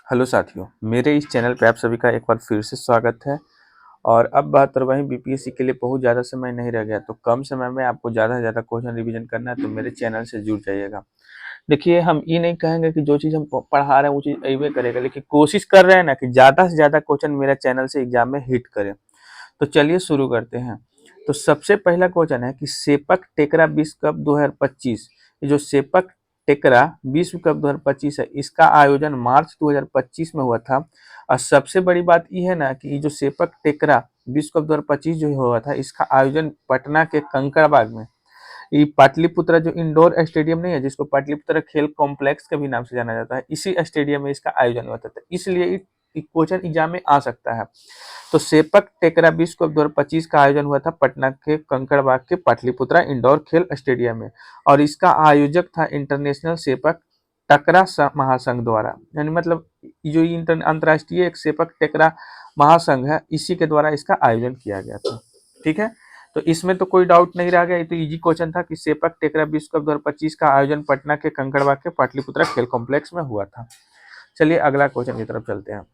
Hello साथियों, मेरे इस चैनल पे आप सभी का एक बार फिर से स्वागत है। और अब बात और वहीं बीपीएससी के लिए बहुत ज़्यादा समय नहीं रह गया, तो कम समय में आपको ज़्यादा से ज़्यादा क्वेश्चन रिवीजन करना है तो मेरे चैनल से जुड़ जाइएगा। देखिए, हम ये नहीं कहेंगे कि जो चीज़ हम पढ़ा रहे हैं वो चीज़ अइबे करेगा, लेकिन कोशिश कर रहे हैं ना कि ज़्यादा से ज़्यादा क्वेश्चन मेरा चैनल से एग्जाम में हिट करे। तो चलिए शुरू करते हैं। तो सबसे पहला क्वेश्चन है कि सेपक टेकरा विश्व कप 2025, ये जो सेपक टेकरा विश्व कप 2025 है, इसका आयोजन मार्च 2025 में हुआ था। और सबसे बड़ी बात यह है ना कि ये जो सेपक टेकरा विश्व कप 2025 जो हुआ था, इसका आयोजन पटना के कंकड़बाग में, ये पाटलिपुत्रा जो इंडोर स्टेडियम नहीं है, जिसको पाटलिपुत्रा खेल कॉम्प्लेक्स के भी नाम से जाना जाता है, इसी स्टेडियम में इसका आयोजन हुआ था। तो इसलिए क्वेश्चन एग्जाम में आ सकता है। तो सेपक टेकरा विश्व कप 2025 का आयोजन हुआ था पटना के कंकड़बाग के पाटलिपुत्रा इंडोर खेल स्टेडियम में, और इसका आयोजक था इंटरनेशनल सेपक टकरा महासंघ द्वारा, यानी मतलब जो अंतर्राष्ट्रीय एक सेपक टेकरा महासंघ है, इसी के द्वारा इसका आयोजन किया गया था। ठीक है, तो इसमें तो कोई डाउट नहीं रह गया, ये तो इजी क्वेश्चन था कि सेपक टेकरा विश्व कप 2025 का आयोजन पटना के कंकड़बाग के पाटलिपुत्रा खेल कॉम्प्लेक्स में हुआ था। चलिए अगला क्वेश्चन की तरफ चलते हैं।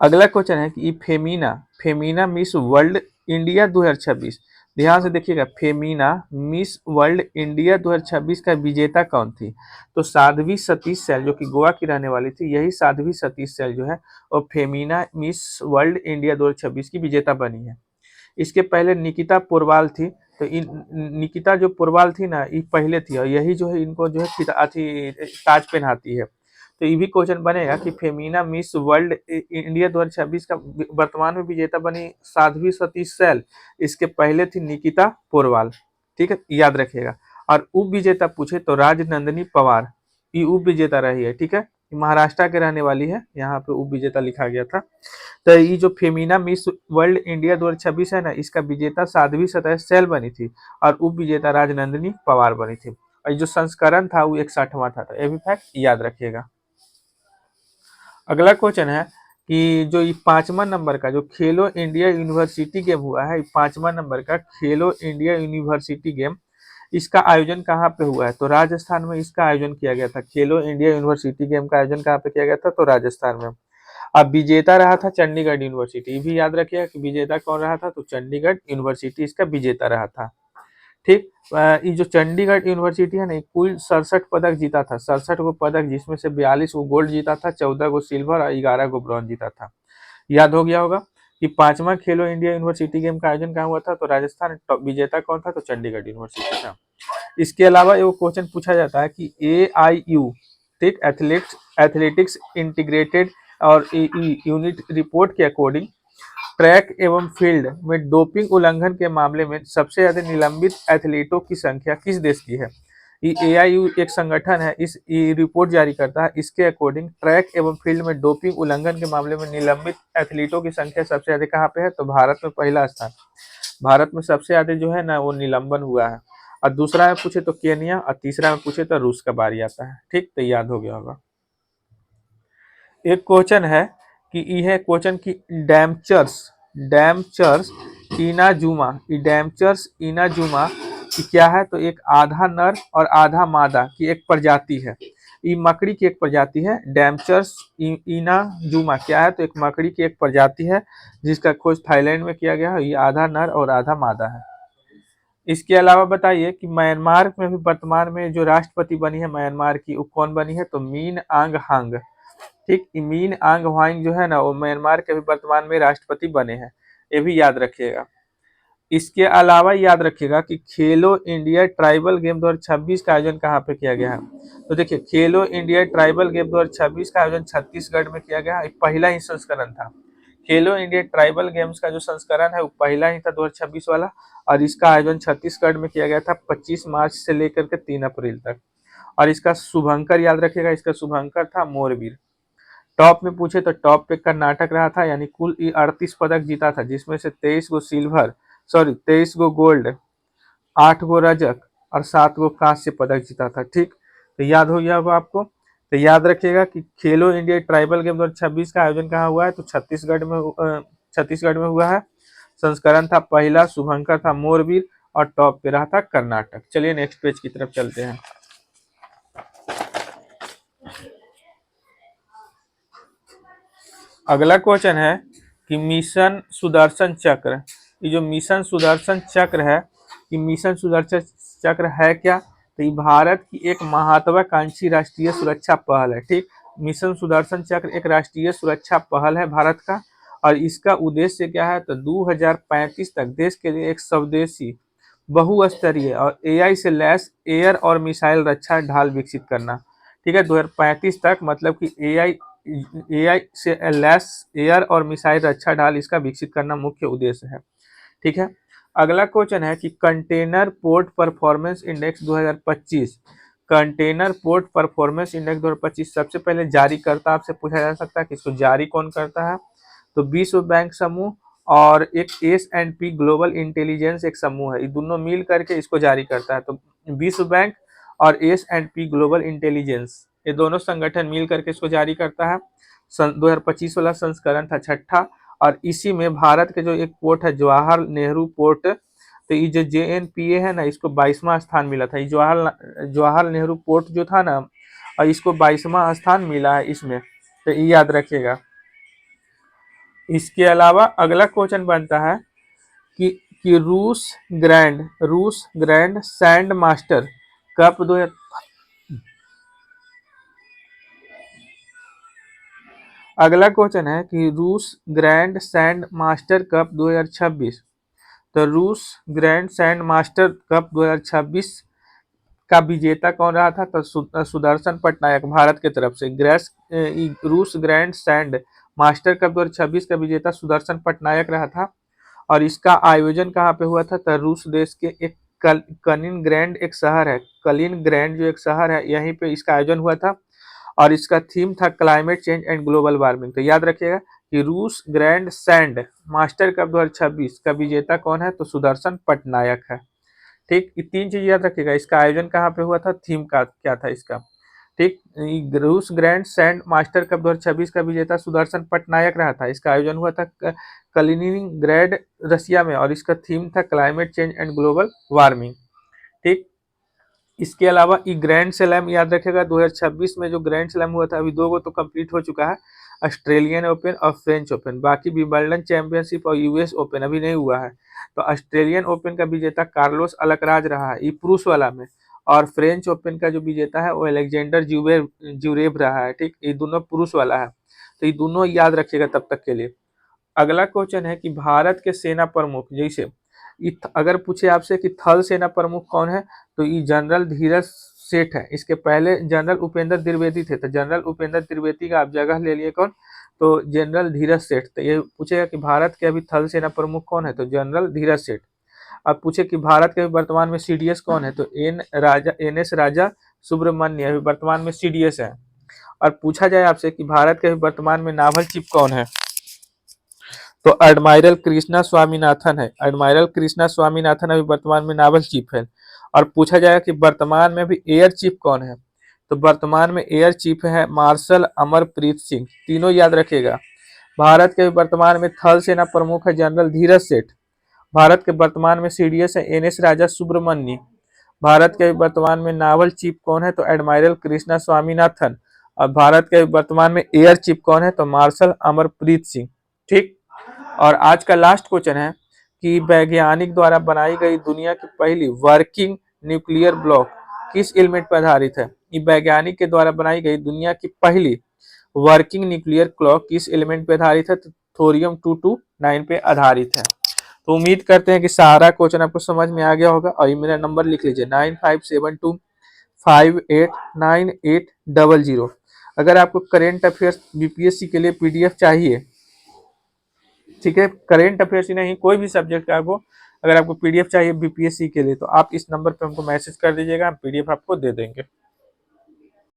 अगला क्वेश्चन है कि फेमीना फेमीना मिस वर्ल्ड इंडिया 2026, ध्यान से देखिएगा, फेमीना मिस वर्ल्ड इंडिया 2026 का विजेता कौन थी? तो साध्वी सतीश सैल, जो कि गोवा की रहने वाली थी, यही साध्वी सतीश सैल जो है वो फेमीना मिस वर्ल्ड इंडिया 2026 की विजेता बनी है। इसके पहले निकिता पोरवाल थी। तो इन निकिता जो पोरवाल थी ना, ये पहले थी, और यही जो है इनको जो है ताज पहनाती है। तो ये भी क्वेश्चन बनेगा कि फेमिना मिस वर्ल्ड इंडिया 2026 का वर्तमान में विजेता बनी साध्वी सतीश सैल, इसके पहले थी निकिता पोरवाल। ठीक है, याद रखिएगा। और उप विजेता पूछे तो राजनंदिनी पवार, ये उप विजेता रही है। ठीक है, महाराष्ट्र के रहने वाली है, यहाँ पे उप विजेता लिखा गया था। तो ये जो फेमिना मिस वर्ल्ड इंडिया 2026 है ना, इसका विजेता साध्वी सतीश सैल बनी थी, और उप विजेता राजनंदिनी पवार बनी थी। और जो संस्करण था वो 61वां था, तो ये भी फैक्ट याद रखिएगा। अगला क्वेश्चन है कि जो ये 5वां नंबर का जो खेलो इंडिया यूनिवर्सिटी गेम हुआ है, 5वां नंबर का खेलो इंडिया यूनिवर्सिटी गेम, इसका आयोजन कहाँ पे हुआ है? तो राजस्थान में इसका आयोजन किया गया था। खेलो इंडिया यूनिवर्सिटी गेम का आयोजन कहाँ पे किया गया था? तो राजस्थान में। अब विजेता रहा था चंडीगढ़ यूनिवर्सिटी, ये भी याद रखिएगा कि विजेता कौन रहा था? तो चंडीगढ़ यूनिवर्सिटी इसका विजेता रहा था। ठीक, ये जो चंडीगढ़ यूनिवर्सिटी है ना, कुल 67 पदक जीता था, 67 गो पदक, जिसमें से 42 गो गोल्ड जीता था, 14 गो सिल्वर और 11 गो ब्रॉन्ज जीता था। याद हो गया होगा कि 5वां खेलो इंडिया यूनिवर्सिटी गेम का आयोजन कहाँ हुआ था? तो राजस्थान। विजेता कौन था? तो चंडीगढ़ यूनिवर्सिटी था। इसके अलावा एक क्वेश्चन पूछा जाता है कि AIU, ठीक, एथलेटिक्स इंटीग्रेटेड और यूनिट रिपोर्ट के अकॉर्डिंग ट्रैक एवं फील्ड में डोपिंग उल्लंघन के मामले में सबसे ज्यादा निलंबित एथलीटों की संख्या किस देश की है? ये AIU एक संगठन है, इस रिपोर्ट जारी करता है। इसके अकॉर्डिंग ट्रैक एवं फील्ड में डोपिंग उल्लंघन के मामले में निलंबित एथलीटों की संख्या सबसे ज्यादा कहाँ पे है? तो भारत में पहला स्थान। भारत में सबसे ज्यादा जो है ना वो निलंबन हुआ है। और दूसरा में पूछे तो केनिया, और तीसरा में पूछे तो रूस का बारी आता है। ठीक, तो याद हो गया होगा। एक क्वेश्चन है कि यह क्वेश्चन की डैमचर्स डैमचर्स इनाजुमा, डैमचर्स इनाजुमा की क्या है? तो एक आधा नर और आधा मादा की एक प्रजाति है, ये मकड़ी की एक प्रजाति है। डैमचर्स इनाजुमा क्या है? तो एक मकड़ी की एक प्रजाति है, जिसका खोज थाईलैंड में किया गया है। ये आधा नर और आधा मादा है। इसके अलावा बताइए कि म्यांमार में भी वर्तमान में जो राष्ट्रपति बनी है म्यांमार की, वो कौन बनी है? तो मीन आंग हांग। ठीक, मीन आंग ह्वांग जो है ना, वो म्यांमार के भी वर्तमान में राष्ट्रपति बने हैं, ये भी याद रखिएगा। इसके अलावा याद रखिएगा कि खेलो इंडिया ट्राइबल गेम 2026 का आयोजन कहाँ पे किया गया है? तो देखिए, खेलो इंडिया ट्राइबल गेम 2026 का आयोजन छत्तीसगढ़ में किया गया है। पहला ही संस्करण था। खेलो इंडिया ट्राइबल गेम्स का जो संस्करण है वो पहला ही था 2026 वाला, और इसका आयोजन छत्तीसगढ़ में किया गया था 25 मार्च से लेकर के 3 अप्रैल तक। और इसका शुभंकर याद रखिएगा, इसका शुभंकर था मोरवीर। टॉप में पूछे तो टॉप पे कर्नाटक रहा था, यानी कुल 38 पदक जीता था, जिसमें से 23 गो सिल्वर, सॉरी 23 गो गोल्ड, 8 गो रजक और 7 गो कांस्य पदक जीता था। ठीक, तो याद हो गया होगा आपको। तो याद रखिएगा कि खेलो इंडिया ट्राइबल गेम 2026 का आयोजन कहाँ हुआ है? तो छत्तीसगढ़ में हुआ है। संस्करण था पहला, शुभंकर था मोरवीर, और टॉप पे रहा था कर्नाटक। चलिए नेक्स्ट पेज की तरफ चलते हैं। अगला क्वेश्चन है कि मिशन सुदर्शन चक्र, ये जो मिशन सुदर्शन चक्र है, ये मिशन सुदर्शन चक्र है क्या? तो ये भारत की एक महत्वाकांक्षी राष्ट्रीय सुरक्षा पहल है। ठीक, मिशन सुदर्शन चक्र एक राष्ट्रीय सुरक्षा पहल है भारत का, और इसका उद्देश्य क्या है? तो 2035 तक देश के लिए एक स्वदेशी, बहुस्तरीय और एआई से लैस एयर और मिसाइल रक्षा ढाल विकसित करना। ठीक है, 2035 तक, मतलब कि एआई एआई से लैस एयर और मिसाइल रक्षा ढाल इसका विकसित करना मुख्य उद्देश्य है। ठीक है, अगला क्वेश्चन है कि container port performance index 2025, container port performance index 2025 सबसे पहले जारीकर्ता आपसे पूछा जा सकता है कि इसको जारी कौन करता है? तो विश्व बैंक समूह और एक S&P ग्लोबल इंटेलिजेंस एक समूह है, ये दोनों मिल करके इसको जारी करता है। तो विश्व बैंक और S&P ग्लोबल इंटेलिजेंस, ये दोनों संगठन मिल करके इसको जारी करता है। 2025 वाला संस्करण था छठा, और इसी में भारत के जो एक पोर्ट है जवाहर नेहरू पोर्ट, तो ये जो JNPA है ना, इसको 22वां स्थान मिला था। ये जवाहर नेहरू पोर्ट जो था ना, और इसको 22वां स्थान मिला है इसमें, तो ये याद रखिएगा। इसके अलावा अगला क्वेश्चन बनता है कि रूस ग्रैंड सैंड मास्टर कप दो अगला क्वेश्चन है कि रूस ग्रैंड सैंड मास्टर कप 2026, तो रूस ग्रैंड सैंड मास्टर कप 2026 का विजेता कौन रहा था? तो सुदर्शन पटनायक भारत की तरफ से। रूस ग्रैंड सैंड मास्टर कप 2026 का विजेता सुदर्शन पटनायक रहा था, और इसका आयोजन कहाँ पे हुआ था? तो रूस देश के एक कलिनग्रैंड एक शहर है, कलिनग्रैंड जो एक शहर है, यहीं पे इसका आयोजन हुआ था, और इसका थीम था climate change and global warming. तो याद रखिएगा कि रूस ग्रैंड सैंड मास्टर कप 2026 का विजेता कौन है? तो सुदर्शन पटनायक है। ठीक, ये तीन चीज याद रखिएगा। इसका आयोजन कहाँ पे हुआ था, थीम का क्या था इसका। ठीक, रूस ग्रैंड सैंड मास्टर कप 2026 का विजेता सुदर्शन पटनायक रहा था। इसका आयोजन हुआ था कलिनिंग्रैड रसिया में, और इसका थीम था climate change and global warming. ठीक, इसके अलावा ये ग्रैंड स्लैम याद रखेगा, 2026 में जो ग्रैंड स्लैम हुआ था, अभी दो गो तो कंप्लीट हो चुका है, ऑस्ट्रेलियन ओपन और फ्रेंच ओपन। बाकी विंबलडन चैंपियनशिप और यूएस ओपन अभी नहीं हुआ है। तो ऑस्ट्रेलियन ओपन का विजेता कार्लोस अलकराज रहा है, ये पुरुष वाला में, और फ्रेंच ओपन का जो विजेता है वो अलेक्जेंडर ज्यूरेव रहा है। ठीक, ये दोनों पुरुष वाला है, तो ये दोनों याद रखिएगा तब तक के लिए। अगला क्वेश्चन है कि भारत के सेना प्रमुख, जैसे अगर पूछे आपसे कि थल सेना प्रमुख कौन है, तो ये जनरल धीरज सेठ है। इसके पहले जनरल उपेंद्र द्विवेदी थे, तो जनरल उपेंद्र द्विवेदी का आप जगह ले लिए कौन? तो जनरल धीरज सेठ। तो ये पूछेगा कि भारत के अभी थल सेना प्रमुख कौन है, तो जनरल धीरज सेठ। अब पूछे कि भारत के वर्तमान में CDS कौन है, तो NS राजा सुब्रमण्य अभी वर्तमान में CDS है। और पूछा जाए आपसे कि भारत के वर्तमान में नावल चीफ कौन है, तो एडमायरल कृष्णा स्वामीनाथन है। एडमायरल कृष्णा स्वामीनाथन अभी वर्तमान में नावल चीफ है। और पूछा जाएगा कि वर्तमान में अभी एयर चीफ कौन है, तो वर्तमान में एयर चीफ है मार्शल अमरप्रीत सिंह। तीनों याद रखिएगा। भारत के वर्तमान में थल सेना प्रमुख है जनरल धीरज सेठ। भारत के वर्तमान में CDS है NS राजा सुब्रमण्य। भारत के वर्तमान में नावल चीफ कौन है, तो एडमायरल कृष्णा स्वामीनाथन। और भारत के वर्तमान में एयर चीफ कौन है, तो मार्शल अमरप्रीत सिंह। ठीक, और आज का लास्ट क्वेश्चन है कि वैज्ञानिक द्वारा बनाई गई दुनिया की पहली वर्किंग न्यूक्लियर ब्लॉक किस एलिमेंट पर आधारित है? ये वैज्ञानिक के द्वारा बनाई गई दुनिया की पहली वर्किंग न्यूक्लियर क्लॉक किस एलिमेंट पर आधारित है? तो थोरियम 229 पे आधारित है। तो उम्मीद करते हैं कि सारा क्वेश्चन आपको समझ में आ गया होगा। और ये मेरा नंबर लिख लीजिए 9572589800। अगर आपको करेंट अफेयर्स BPSC के लिए PDF चाहिए, ठीक है, करेंट अफेयर्स ही नहीं, कोई भी सब्जेक्ट का आपको अगर आपको PDF चाहिए BPSC के लिए, तो आप इस नंबर पे हमको मैसेज कर दीजिएगा, हम PDF आपको दे देंगे।